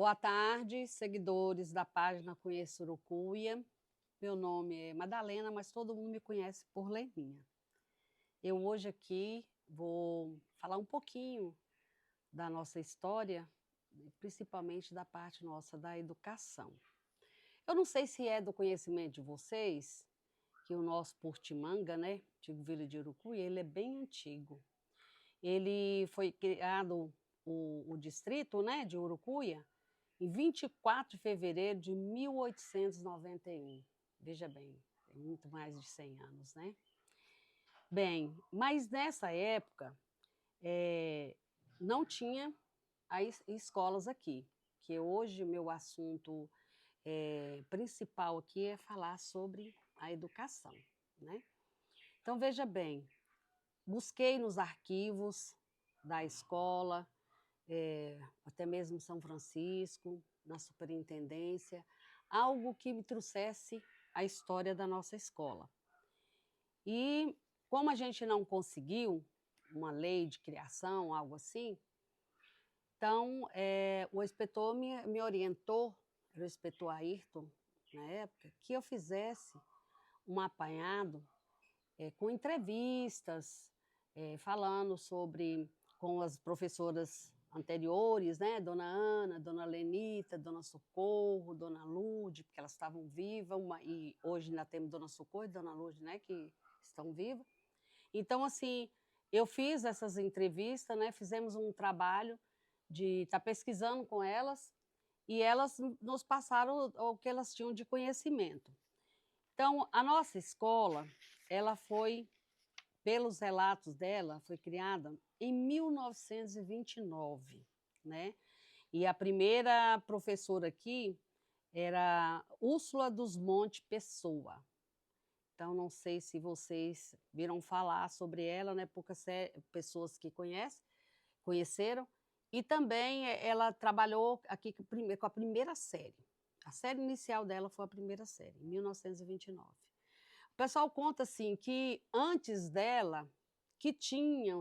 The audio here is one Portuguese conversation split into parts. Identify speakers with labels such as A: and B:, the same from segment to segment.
A: Boa tarde, seguidores da página Conheço Urucuia. Meu nome é Madalena, mas todo mundo me conhece por Leninha. Eu hoje aqui vou falar um pouquinho da nossa história, principalmente da parte nossa da educação. Eu não sei se é do conhecimento de vocês, que o nosso Portimanga, né, antigo Vila de Urucuia, ele é bem antigo. Ele foi criado, o distrito, né, de Urucuia, em 24 de fevereiro de 1891. Veja bem, tem muito mais de 100 anos, né? Bem, mas nessa época não tinha as escolas aqui, que hoje o meu assunto principal aqui é falar sobre a educação, né? Então, veja bem, busquei nos arquivos da escola, até mesmo São Francisco, na superintendência, algo que me trouxesse a história da nossa escola. E como a gente não conseguiu uma lei de criação, algo assim, então o inspetor me orientou, era o inspetor Ayrton, na época, que eu fizesse um apanhado com entrevistas, falando sobre, com as professoras anteriores, né, Dona Ana, Dona Lenita, Dona Socorro, Dona Lude, porque elas estavam vivas, e hoje ainda temos Dona Socorro e Dona Lude, né, que estão vivas. Então, assim, eu fiz essas entrevistas, né, fizemos um trabalho de estar pesquisando com elas, e elas nos passaram o que elas tinham de conhecimento. Então, a nossa escola, ela foi, pelos relatos dela, foi criada em 1929, né? E a primeira professora aqui era Úrsula dos Montes Pessoa. Então, não sei se vocês viram falar sobre ela, né? Poucas pessoas que conheceram. E também ela trabalhou aqui com a primeira série. A série inicial dela foi a primeira série, em 1929. O pessoal conta assim que antes dela, que tinha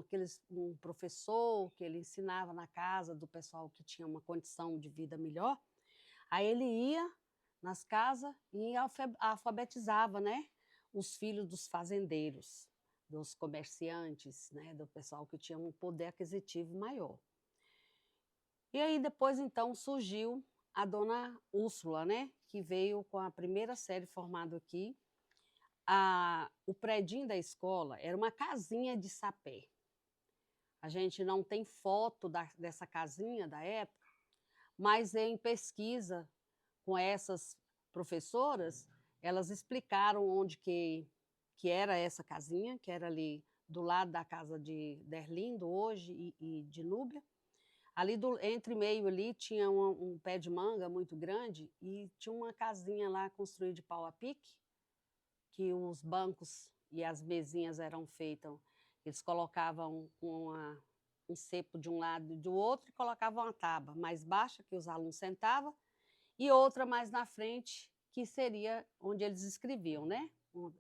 A: um professor que ele ensinava na casa do pessoal que tinha uma condição de vida melhor, aí ele ia nas casas e alfabetizava, né, os filhos dos fazendeiros, dos comerciantes, né, do pessoal que tinha um poder aquisitivo maior. E aí depois então surgiu a dona Úrsula, né, que veio com a primeira série formada aqui. O predinho da escola era uma casinha de sapé. A gente não tem foto dessa casinha da época, mas em pesquisa com essas professoras, elas explicaram onde que era essa casinha, que era ali do lado da casa de Derlindo hoje e de Núbia. Ali entre meio ali tinha um pé de manga muito grande e tinha uma casinha lá construída de pau a pique, que os bancos e as mesinhas eram feitas, eles colocavam um cepo de um lado e do outro e colocavam uma tábua mais baixa que os alunos sentavam e outra mais na frente, que seria onde eles escreviam, né? O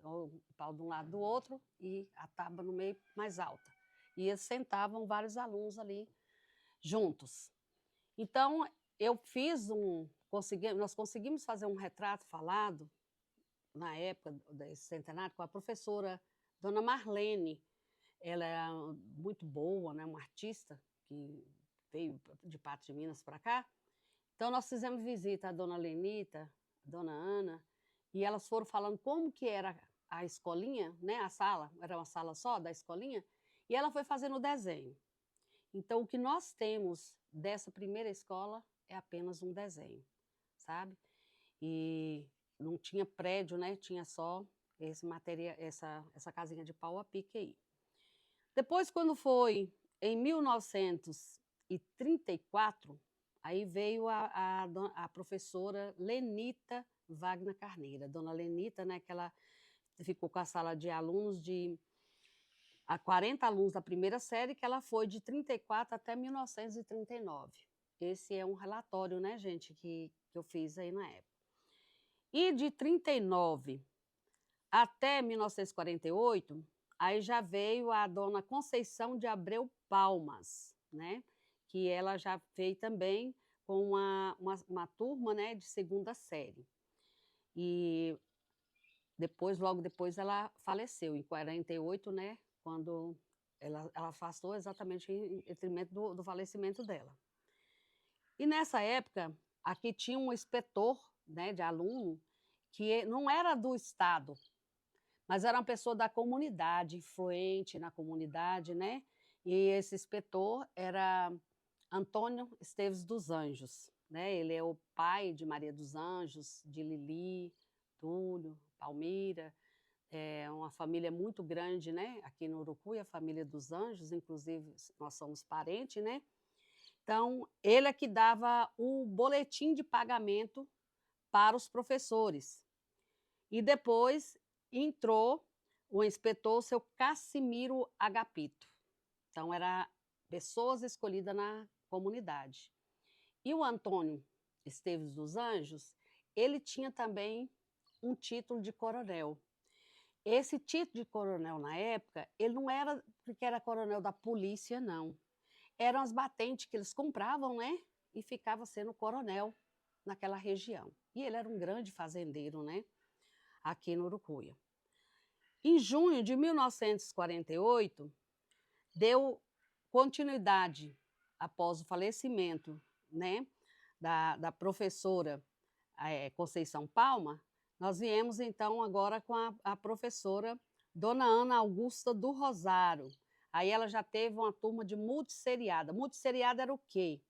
A: pau de um lado do outro e a tábua no meio mais alta. E eles sentavam vários alunos ali juntos. Então, nós conseguimos fazer um retrato falado na época desse centenário, com a professora Dona Marlene. Ela era muito boa, né, uma artista que veio de Patos de Minas para cá. Então, nós fizemos visita à Dona Lenita, à Dona Ana, e elas foram falando como que era a escolinha, né, a sala, era uma sala só da escolinha, e ela foi fazendo o desenho. Então, o que nós temos dessa primeira escola é apenas um desenho, sabe? E não tinha prédio, né? Tinha só essa casinha de pau a pique aí. Depois, quando foi em 1934, aí veio a professora Lenita Wagner Carneiro, a dona Lenita, né? Que ela ficou com a sala de alunos a 40 alunos da primeira série, que ela foi de 34 até 1939. Esse é um relatório, né, gente, que eu fiz aí na época. E de 39 até 1948, aí já veio a dona Conceição de Abreu Palmas, né, que ela já veio também com uma turma, né, de segunda série. E depois, logo depois, ela faleceu, em 48, né, quando ela afastou exatamente em detrimento do falecimento dela. E nessa época, aqui tinha um inspetor, né, de aluno, que não era do estado, mas era uma pessoa da comunidade, influente na comunidade, né, e esse inspetor era Antônio Esteves dos Anjos, né, ele é o pai de Maria dos Anjos, de Lili, Túlio, Palmira, é uma família muito grande, né, aqui no Urucuí, a família dos Anjos, inclusive nós somos parentes, né. Então, ele é que dava o boletim de pagamento para os professores. E depois entrou o inspetor, o seu Cassimiro Agapito. Então, era pessoas escolhidas na comunidade. E o Antônio Esteves dos Anjos, ele tinha também um título de coronel. Esse título de coronel, na época, ele não era porque era coronel da polícia, não. Eram as batentes que eles compravam, né? E ficava sendo coronel naquela região. E ele era um grande fazendeiro, né? Aqui no Urucuia. Em junho de 1948, deu continuidade após o falecimento, né, da professora Conceição Palma. Nós viemos então agora com a professora Dona Ana Augusta do Rosário. Aí ela já teve uma turma de multisseriada. Multisseriada era o quê?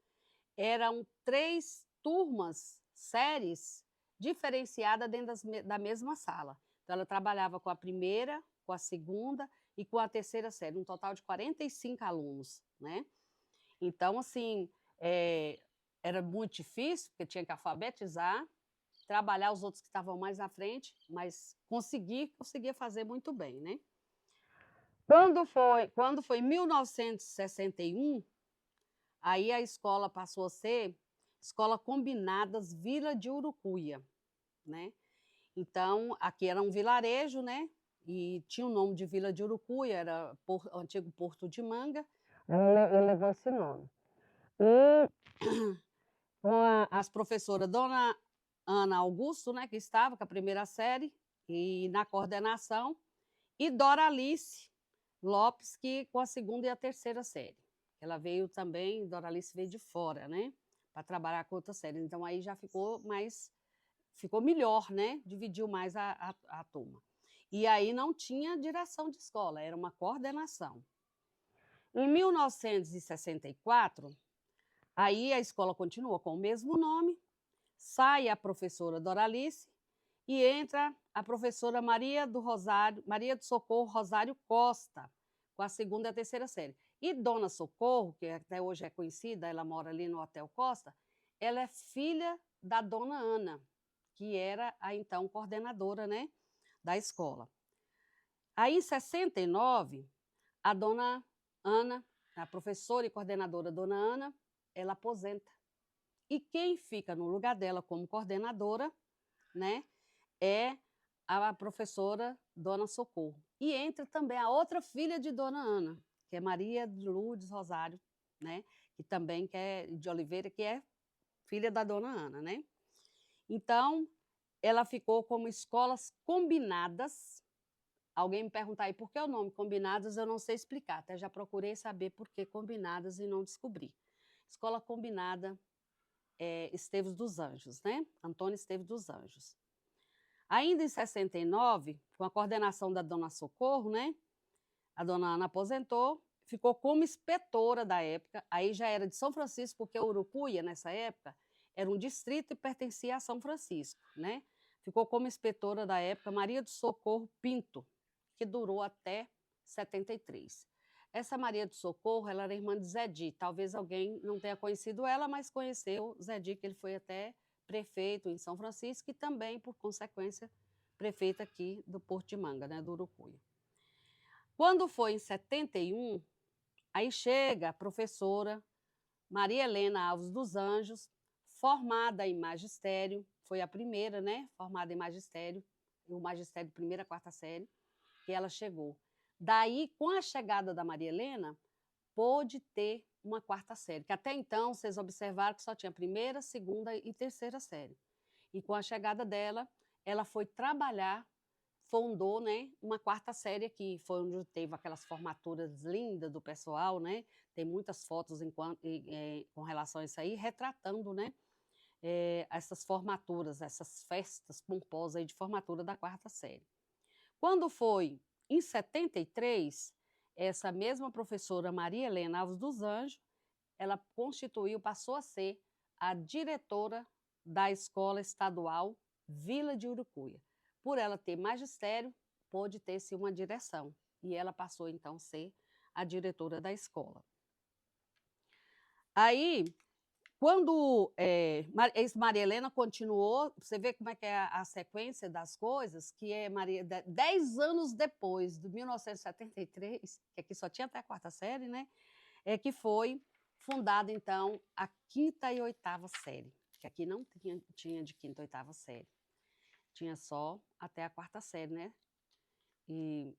A: Eram 3 turmas, séries, diferenciadas dentro da mesma sala. Então, ela trabalhava com a primeira, com a segunda e com a terceira série, um total de 45 alunos, né? Então, assim, era muito difícil, porque tinha que alfabetizar, trabalhar os outros que estavam mais na frente, mas conseguia fazer muito bem, né? Quando foi em 1961, aí a escola passou a ser Escola Combinadas Vila de Urucuia, né? Então, aqui era um vilarejo, né? E tinha o nome de Vila de Urucuia, era o antigo Porto de Manga. Ele levou esse nome. E com as professoras Dona Ana Augusto, né, que estava com a primeira série, e na coordenação, e Doralice Lopes, que com a segunda e a terceira série. Ela veio também, Doralice veio de fora, né, para trabalhar com outras séries. Então, aí já ficou melhor, né, dividiu mais a turma. E aí não tinha direção de escola, era uma coordenação. Em 1964, aí a escola continua com o mesmo nome, sai a professora Doralice e entra a professora Maria do Socorro Rosário Costa, com a segunda e a terceira série. E Dona Socorro, que até hoje é conhecida, ela mora ali no Hotel Costa, ela é filha da Dona Ana, que era a então coordenadora, né, da escola. Aí, em 69, a Dona Ana, a professora e coordenadora Dona Ana, ela aposenta. E quem fica no lugar dela como coordenadora, né, é a professora Dona Socorro. E entra também a outra filha de Dona Ana, que é Maria de Lourdes Rosário, né, que também de Oliveira, que é filha da Dona Ana, né? Então, ela ficou como escolas combinadas. Alguém me perguntar aí por que o nome combinadas, eu não sei explicar. Até já procurei saber por que combinadas e não descobri. Escola combinada Esteves dos Anjos, né? Antônio Esteves dos Anjos. Ainda em 69, com a coordenação da Dona Socorro, né? A Dona Ana aposentou, ficou como inspetora da época, aí já era de São Francisco, porque Urucuia, nessa época, era um distrito e pertencia a São Francisco, né? Ficou como inspetora da época Maria do Socorro Pinto, que durou até 73. Essa Maria do Socorro, ela era irmã de Zedi. Talvez alguém não tenha conhecido ela, mas conheceu Zedi, que ele foi até prefeito em São Francisco e também, por consequência, prefeito aqui do Porto de Manga, né, do Urucuia. Quando foi em 71, aí chega a professora Maria Helena Alves dos Anjos, formada em magistério, foi a primeira, né, formada em magistério, o magistério de primeira a quarta série, que ela chegou. Daí, com a chegada da Maria Helena, pôde ter uma quarta série, que até então vocês observaram que só tinha primeira, segunda e terceira série. E com a chegada dela, ela foi trabalhar, fundou, né, uma quarta série aqui, foi onde teve aquelas formaturas lindas do pessoal, né? Tem muitas fotos com relação a isso aí, retratando, né, essas formaturas, essas festas pomposas aí de formatura da quarta série. Quando foi em 73, essa mesma professora Maria Helena Alves dos Anjos, ela passou a ser a diretora da Escola Estadual Vila de Urucuia. Por ela ter magistério, pôde ter-se uma direção, e ela passou então a ser a diretora da escola. Aí, quando Maria Helena continuou, você vê como é que é a sequência das coisas, que é 10 anos depois, de 1973, que aqui só tinha até a quarta série, né? É que foi fundada, então, a quinta e oitava série, que aqui não tinha de quinta e oitava série. Tinha só até a quarta série, né? E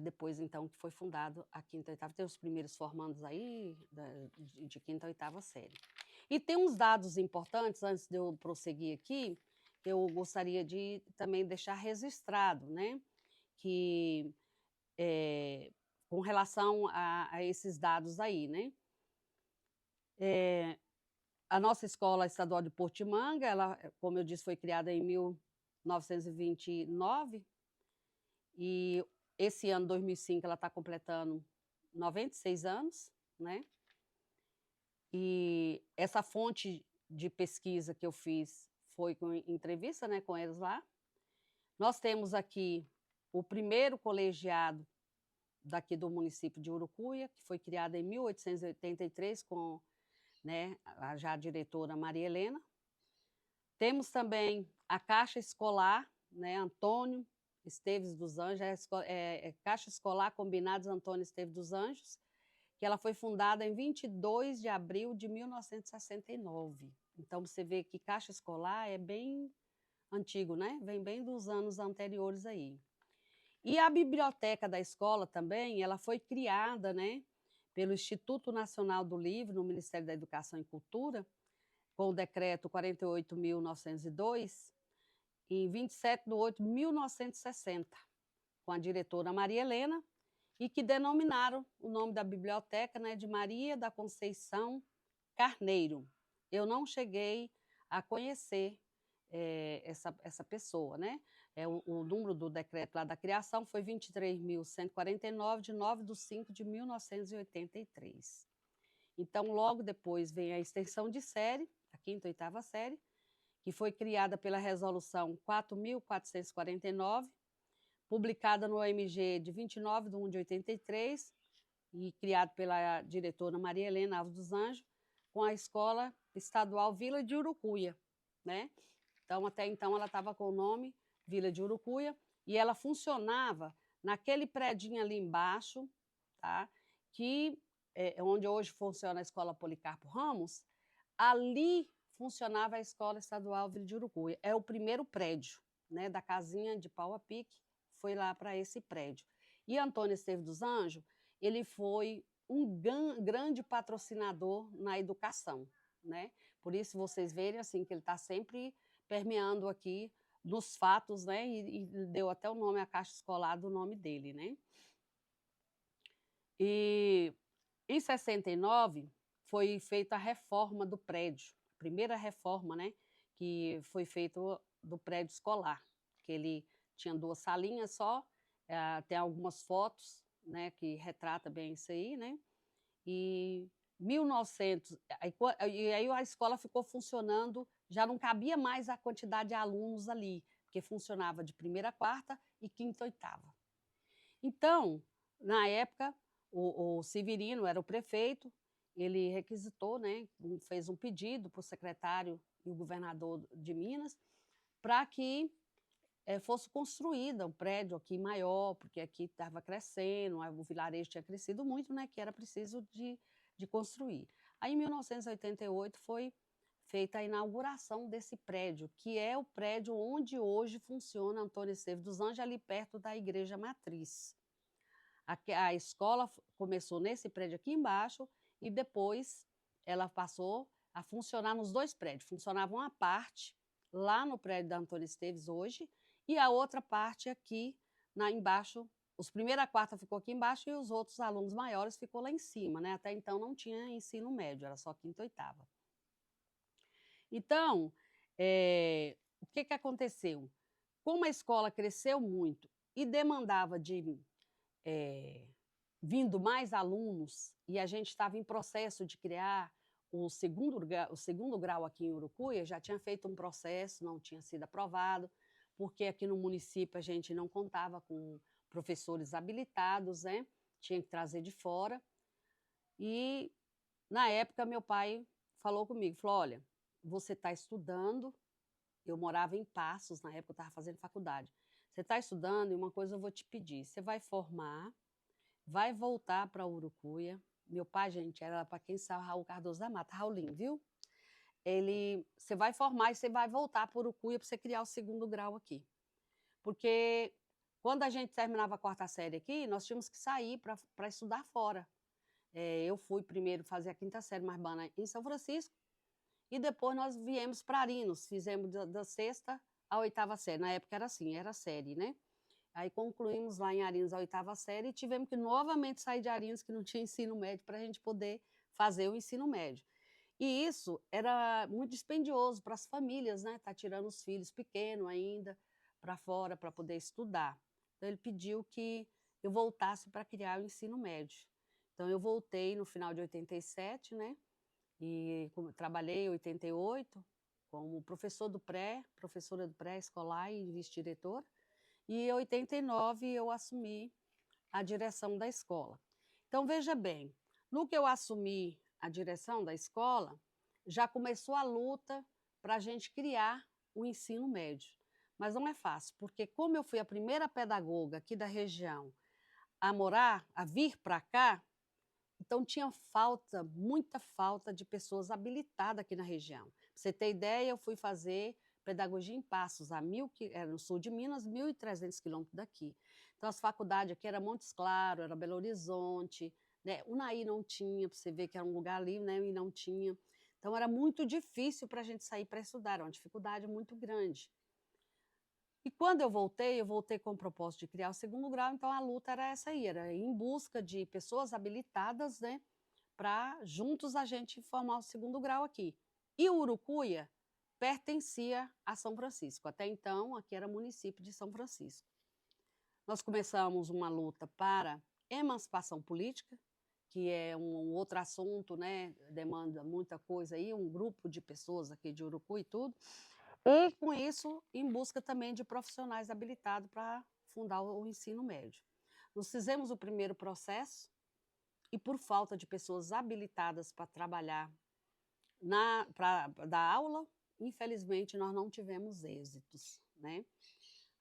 A: depois, então, que foi fundado a quinta e oitava. Tem os primeiros formandos aí, de quinta e oitava série. E tem uns dados importantes, antes de eu prosseguir aqui, que eu gostaria de também deixar registrado, né? Que, com relação a esses dados aí, né? A nossa Escola Estadual de Portimanga, ela, como eu disse, foi criada em 1929, e esse ano, 2005, ela está completando 96 anos, né? E essa fonte de pesquisa que eu fiz foi com entrevista, né, com eles lá. Nós temos aqui o primeiro colegiado daqui do município de Urucuia, que foi criado em 1883 com, né, já a diretora Maria Helena. Temos também a Caixa Escolar, né, Antônio Esteves dos Anjos, Caixa Escolar Combinados Antônio Esteves dos Anjos, que ela foi fundada em 22 de abril de 1969. Então, você vê que Caixa Escolar é bem antigo, né? Vem bem dos anos anteriores aí. E a biblioteca da escola também, ela foi criada, né, pelo Instituto Nacional do Livro, no Ministério da Educação e Cultura, com o decreto 48.902, em 27 de 8 de 1960, com a diretora Maria Helena, e que denominaram o nome da biblioteca, né, de Maria da Conceição Carneiro. Eu não cheguei a conhecer essa pessoa, né? O número do decreto lá da criação foi 23.149, de 9 de 5 de 1983. Então, logo depois vem a extensão de série, a quinta e oitava série, que foi criada pela Resolução 4.449, publicada no OMG de 29 de 1 de 83, e criado pela diretora Maria Helena Alves dos Anjos, com a Escola Estadual Vila de Urucuia, né? Então, até então, ela estava com o nome Vila de Urucuia, e ela funcionava naquele predinho ali embaixo, tá? Que onde hoje funciona a Escola Policarpo Ramos, ali funcionava a Escola Estadual Vila de Urucuia. É o primeiro prédio, né, da casinha de pau a pique, foi lá para esse prédio. E Antônio Esteves dos Anjos, ele foi um grande patrocinador na educação, né? Por isso vocês verem assim que ele está sempre permeando aqui nos fatos, né? E deu até o nome à Caixa Escolar do nome dele, né? E em 69 foi feita a reforma do prédio, a primeira reforma, né? Que foi feita do prédio escolar, que ele tinha 2 salinhas só, tem algumas fotos, né, que retrata bem isso aí, né? E 1900, e aí a escola ficou funcionando, já não cabia mais a quantidade de alunos ali, porque funcionava de primeira a quarta e quinta a oitava. Então, na época, o Severino era o prefeito, ele requisitou, né, fez um pedido para o secretário e o governador de Minas para que fosse construída um prédio aqui maior, porque aqui estava crescendo, o vilarejo tinha crescido muito, né, que era preciso de construir. Aí, em 1988, foi feita a inauguração desse prédio, que é o prédio onde hoje funciona Antônio Esteves dos Anjos, ali perto da Igreja Matriz. A escola começou nesse prédio aqui embaixo e depois ela passou a funcionar nos 2 prédios. Funcionava uma parte lá no prédio da Antônia Esteves hoje, e a outra parte aqui embaixo. Os primeira a quarta ficou aqui embaixo e os outros alunos maiores ficou lá em cima, né, até então não tinha ensino médio, era só quinta e oitava. Então, o que que aconteceu? Como a escola cresceu muito e demandava vindo mais alunos, e a gente estava em processo de criar o segundo grau aqui em Urucuia, já tinha feito um processo, não tinha sido aprovado, porque aqui no município a gente não contava com professores habilitados, né? Tinha que trazer de fora. E, na época, meu pai falou comigo, falou, olha, você está estudando, eu morava em Passos, na época eu estava fazendo faculdade, você está estudando e uma coisa eu vou te pedir, você vai formar, vai voltar para Urucuia. Meu pai, gente, era para quem sabe Raul Cardoso da Mata, Raulinho, viu? Você vai formar e você vai voltar para Urucuia para você criar o segundo grau aqui. Porque quando a gente terminava a quarta série aqui, nós tínhamos que sair para estudar fora. Eu fui primeiro fazer a quinta série Marbana em São Francisco, e depois nós viemos para Arinos, fizemos da sexta à oitava série. Na época era assim, era série, né? Aí concluímos lá em Arinos a oitava série e tivemos que novamente sair de Arinos, que não tinha ensino médio, para a gente poder fazer o ensino médio. E isso era muito dispendioso para as famílias, né? Tá tirando os filhos pequenos ainda para fora para poder estudar. Então ele pediu que eu voltasse para criar o ensino médio. Então eu voltei no final de 87, né? E trabalhei em 88 como professora do pré-escolar e vice-diretora. E em 89 eu assumi a direção da escola. Então, veja bem, no que eu assumi a direção da escola, já começou a luta para a gente criar o ensino médio. Mas não é fácil, porque como eu fui a primeira pedagoga aqui da região a vir para cá, então tinha muita falta de pessoas habilitadas aqui na região. Para você ter ideia, eu fui fazer pedagogia em Passos, no sul de Minas, 1.300 quilômetros daqui. Então as faculdades aqui eram Montes Claros, era Belo Horizonte, né? Unaí não tinha, para você ver que era um lugar ali, né? E não tinha. Então era muito difícil para a gente sair para estudar, era uma dificuldade muito grande. E quando eu voltei com o propósito de criar o segundo grau, então a luta era essa aí, era ir em busca de pessoas habilitadas, né, para juntos a gente formar o segundo grau aqui. E Urucuia pertencia a São Francisco, até então aqui era município de São Francisco. Nós começamos uma luta para emancipação política, que é um outro assunto, né, demanda muita coisa aí, um grupo de pessoas aqui de Urucuia e tudo, e, com isso, em busca também de profissionais habilitados para fundar o ensino médio. Nós fizemos o primeiro processo e, por falta de pessoas habilitadas para trabalhar, para dar aula, infelizmente, nós não tivemos êxitos, né?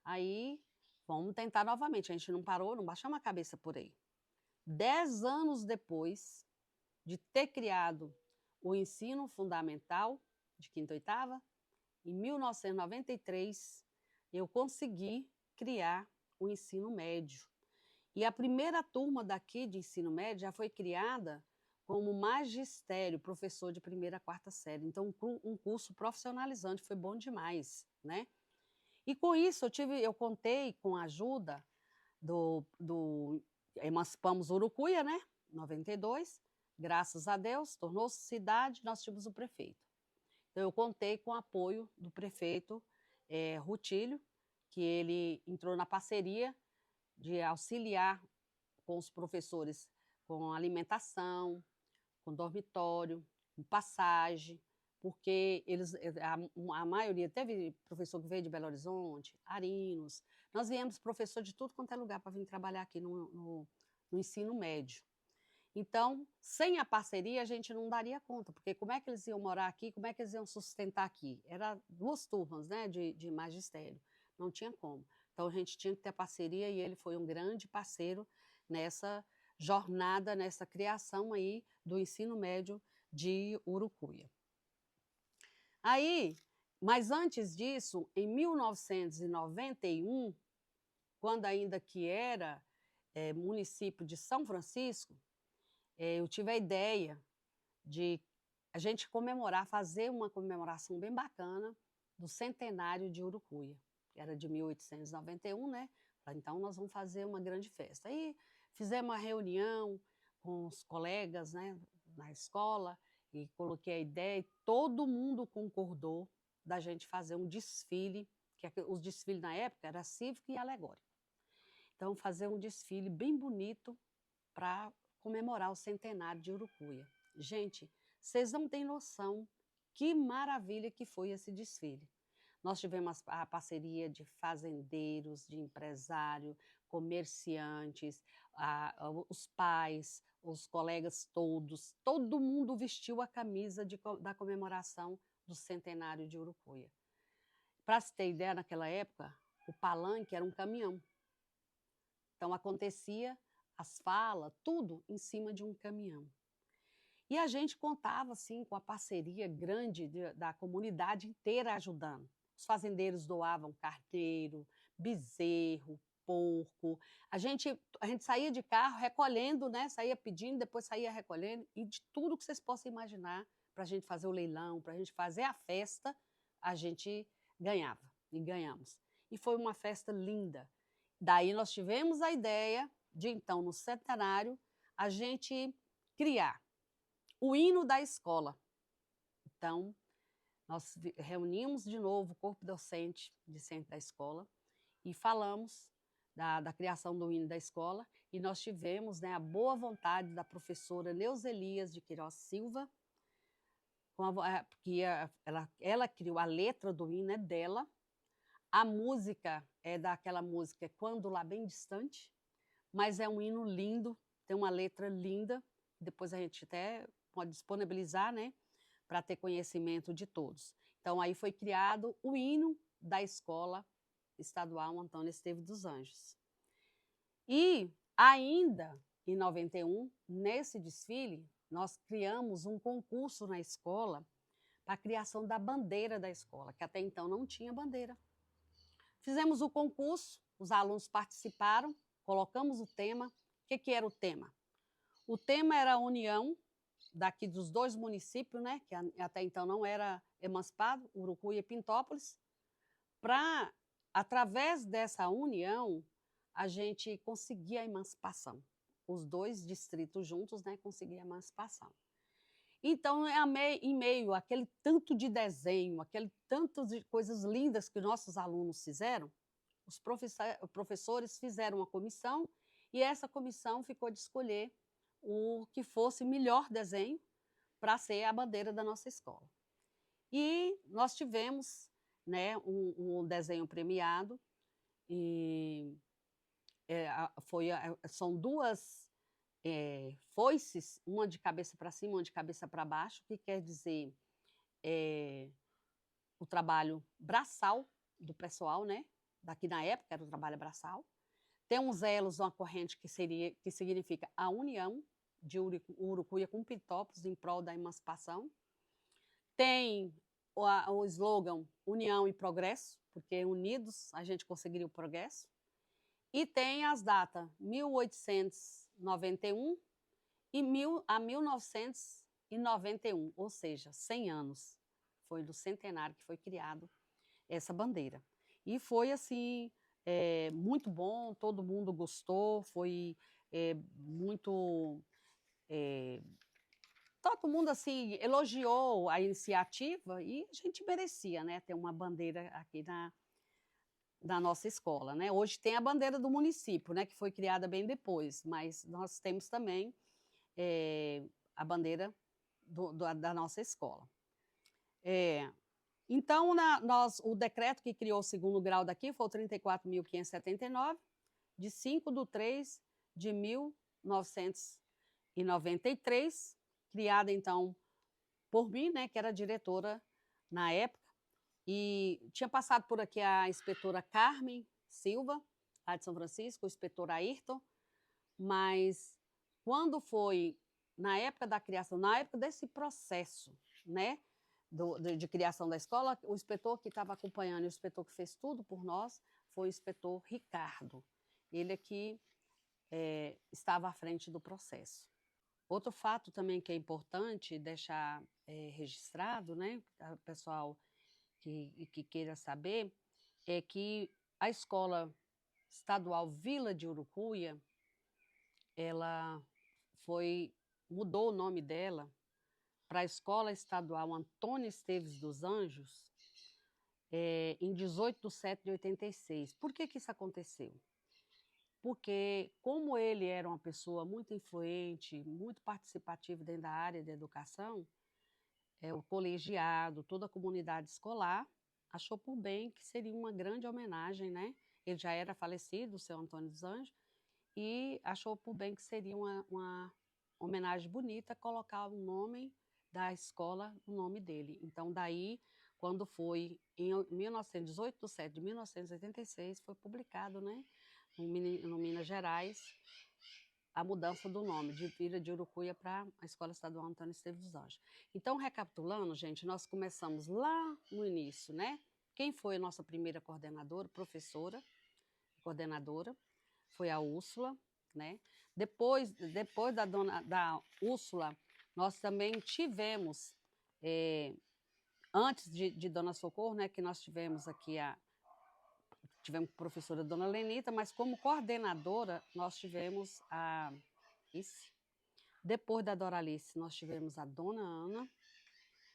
A: Aí, vamos tentar novamente. A gente não parou, não baixamos a cabeça por aí. 10 anos depois de ter criado o ensino fundamental de quinta e oitava, em 1993, eu consegui criar o ensino médio. E a primeira turma daqui de ensino médio já foi criada como magistério, professor de primeira a quarta série. Então, um curso profissionalizante, foi bom demais, né? E com isso, eu contei com a ajuda do Emancipamos Urucuia, né? 92, graças a Deus, tornou-se cidade, nós tínhamos o prefeito. Então, eu contei com o apoio do prefeito Rutílio, que ele entrou na parceria de auxiliar com os professores com alimentação, com dormitório, com passagem, porque a maioria, teve professor que veio de Belo Horizonte, Arinos, nós viemos professor de tudo quanto é lugar para vir trabalhar aqui no ensino médio. Então, sem a parceria, a gente não daria conta, porque como é que eles iam morar aqui, como é que eles iam sustentar aqui? Era 2 turmas, né, de magistério, não tinha como. Então, a gente tinha que ter parceria e ele foi um grande parceiro nessa jornada, nessa criação aí do ensino médio de Urucuia. Aí, mas antes disso, em 1991, quando ainda que era município de São Francisco, eu tive a ideia de a gente comemorar, fazer uma comemoração bem bacana do centenário de Urucuia, que era de 1891, né? Então nós vamos fazer uma grande festa. Aí fizemos uma reunião com os colegas, né, na escola, e coloquei a ideia, e todo mundo concordou da gente fazer um desfile, os desfiles na época era cívico e alegórico. Então, fazer um desfile bem bonito para comemorar o centenário de Urucuia. Gente, vocês não têm noção que maravilha que foi esse desfile. Nós tivemos a parceria de fazendeiros, de empresário, comerciantes, os pais, os colegas todos, todo mundo vestiu a camisa da comemoração do centenário de Urucuia. Para se ter ideia, naquela época, o palanque era um caminhão. Então, acontecia as falas, tudo em cima de um caminhão. E a gente contava, assim, com a parceria grande da comunidade inteira ajudando. Os fazendeiros doavam carneiro, bezerro, porco. A gente saía de carro recolhendo, né? Saía pedindo, depois saía recolhendo, e de tudo que vocês possam imaginar, para a gente fazer o leilão, para a gente fazer a festa, a gente ganhava, e ganhamos. E foi uma festa linda. Daí nós tivemos a ideia de, então, no centenário, a gente criar o hino da escola. Então, nós reunimos de novo o corpo docente, discente da escola, e falamos da criação do hino da escola, e nós tivemos, né, a boa vontade da professora Neuzelias de Queiroz Silva, porque ela criou a letra do hino, é dela, a música é daquela música Quando Lá Bem Distante, mas é um hino lindo, tem uma letra linda, depois a gente até pode disponibilizar, né, para ter conhecimento de todos. Então, aí foi criado o hino da Escola Estadual Antônio Esteves dos Anjos. E ainda em 91, nesse desfile, nós criamos um concurso na escola para a criação da bandeira da escola, que até então não tinha bandeira. Fizemos o concurso, os alunos participaram, colocamos o tema. O que era o tema? O tema era a união daqui dos dois municípios, né, que até então não era emancipado, Urucuia e Pintópolis, para, através dessa união, a gente conseguir a emancipação. Os dois distritos juntos, né, conseguir a emancipação. Então, em meio àquele tanto de desenho, aquele tanto de coisas lindas que nossos alunos fizeram, os professores fizeram uma comissão, e essa comissão ficou de escolher o que fosse melhor desenho para ser a bandeira da nossa escola. E nós tivemos, né, um desenho premiado, e são duas foices, uma de cabeça para cima, uma de cabeça para baixo, que quer dizer o trabalho braçal do pessoal, né? Daqui na época era o trabalho braçal. Tem uns elos, uma corrente que significa a união de Urucuia com Pintópolis em prol da emancipação. Tem o slogan União e Progresso, porque unidos a gente conseguiria o progresso. E tem as datas 1891 e 1991, ou seja, 100 anos. Foi do centenário que foi criado essa bandeira. E foi assim, muito bom, todo mundo gostou, foi muito... todo mundo assim elogiou a iniciativa, e a gente merecia, né, ter uma bandeira aqui na nossa escola, né? Hoje tem a bandeira do município, né, que foi criada bem depois, mas nós temos também a bandeira da nossa escola. Então, o decreto que criou o segundo grau daqui foi o 34.579, de 5/3/1993, criada, então, por mim, né, que era diretora na época, e tinha passado por aqui a inspetora Carmen Silva, lá de São Francisco, o inspetor Ayrton, mas quando foi na época da criação, na época desse processo, né, de criação da escola, o inspetor que estava acompanhando, o inspetor que fez tudo por nós, foi o inspetor Ricardo. Ele aqui estava à frente do processo. Outro fato também que é importante deixar, registrado, né, para o pessoal que queira saber, é que a Escola Estadual Vila de Urucuia, ela foi mudou o nome dela para a Escola Estadual Antônio Esteves dos Anjos, em 18/7/86. Por que que isso aconteceu? Porque, como ele era uma pessoa muito influente, muito participativa dentro da área da educação, o colegiado, toda a comunidade escolar, achou por bem que seria uma grande homenagem, né? Ele já era falecido, o seu Antônio dos Anjos, e achou por bem que seria uma homenagem bonita colocar o nome da escola no nome dele. Então, daí, quando foi em 18 de 1986, foi publicado, né, no Minas Gerais, a mudança do nome, de Vila de Urucuia para a Escola Estadual Antônio Esteves dos Anjos. Então, recapitulando, gente, nós começamos lá no início, né? Quem foi a nossa primeira coordenadora, professora, coordenadora? Foi a Úrsula, né? Depois da Úrsula, nós também tivemos, antes de Dona Socorro, né, que nós tivemos aqui tivemos a professora Dona Lenita, mas como coordenadora nós tivemos a Doralice. Depois da Doralice, nós tivemos a Dona Ana.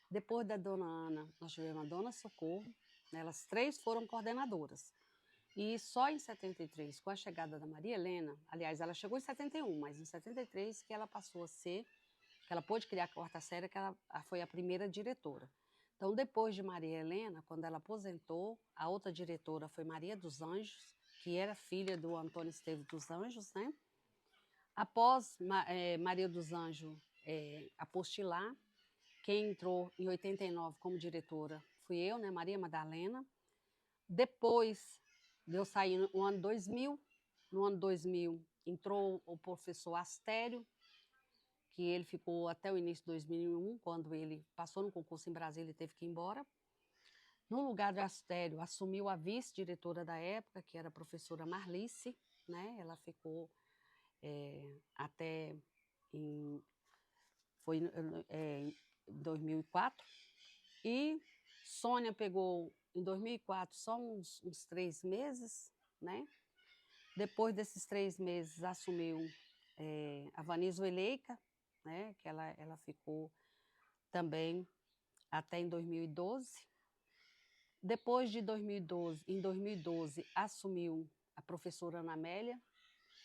A: Depois da Dona Ana, nós tivemos a Dona Socorro. Elas três foram coordenadoras. E só em 73, com a chegada da Maria Helena, aliás, ela chegou em 71, mas em 73 que ela passou a ser, que ela pôde criar a quarta série, que ela foi a primeira diretora. Então, depois de Maria Helena, quando ela aposentou, a outra diretora foi Maria dos Anjos, que era filha do Antônio Esteves dos Anjos, né? Após Maria dos Anjos apostilar, quem entrou em 89 como diretora fui eu, né, Maria Madalena. Depois de eu sair no ano 2000 entrou o professor Astério, que ele ficou até o início de 2001, quando ele passou no concurso em Brasília e teve que ir embora. No lugar de Astério, assumiu a vice-diretora da época, que era a professora Marlice, né? Ela ficou até foi em 2004. E Sônia pegou em 2004 só uns 3 meses, né? Depois desses 3 meses assumiu a Vanisa Eleica, né? Que ela ficou também até em 2012. Depois de 2012, em 2012, assumiu a professora Ana Amélia,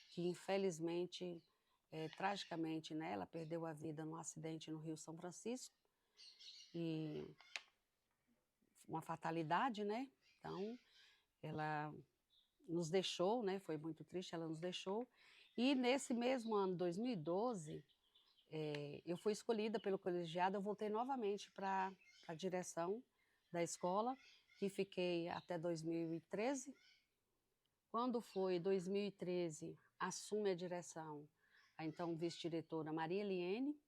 A: que infelizmente, tragicamente, né, ela perdeu a vida num acidente no Rio São Francisco, e uma fatalidade, né? Então, ela nos deixou, né? Foi muito triste, ela nos deixou. E nesse mesmo ano, 2012, eu fui escolhida pelo colegiado, eu voltei novamente para a direção da escola, que fiquei até 2013. Quando foi 2013, assume a direção a então vice-diretora Maria Eliene.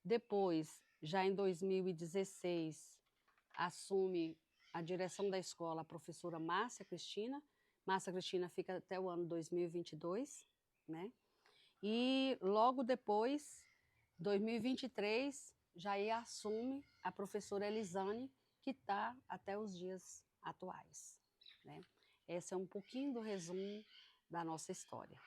A: Depois, já em 2016, assume a direção da escola a professora Márcia Cristina. Márcia Cristina fica até o ano 2022, né? E logo depois, 2023, já assume a professora Elisane, que está até os dias atuais, né? Esse é um pouquinho do resumo da nossa história.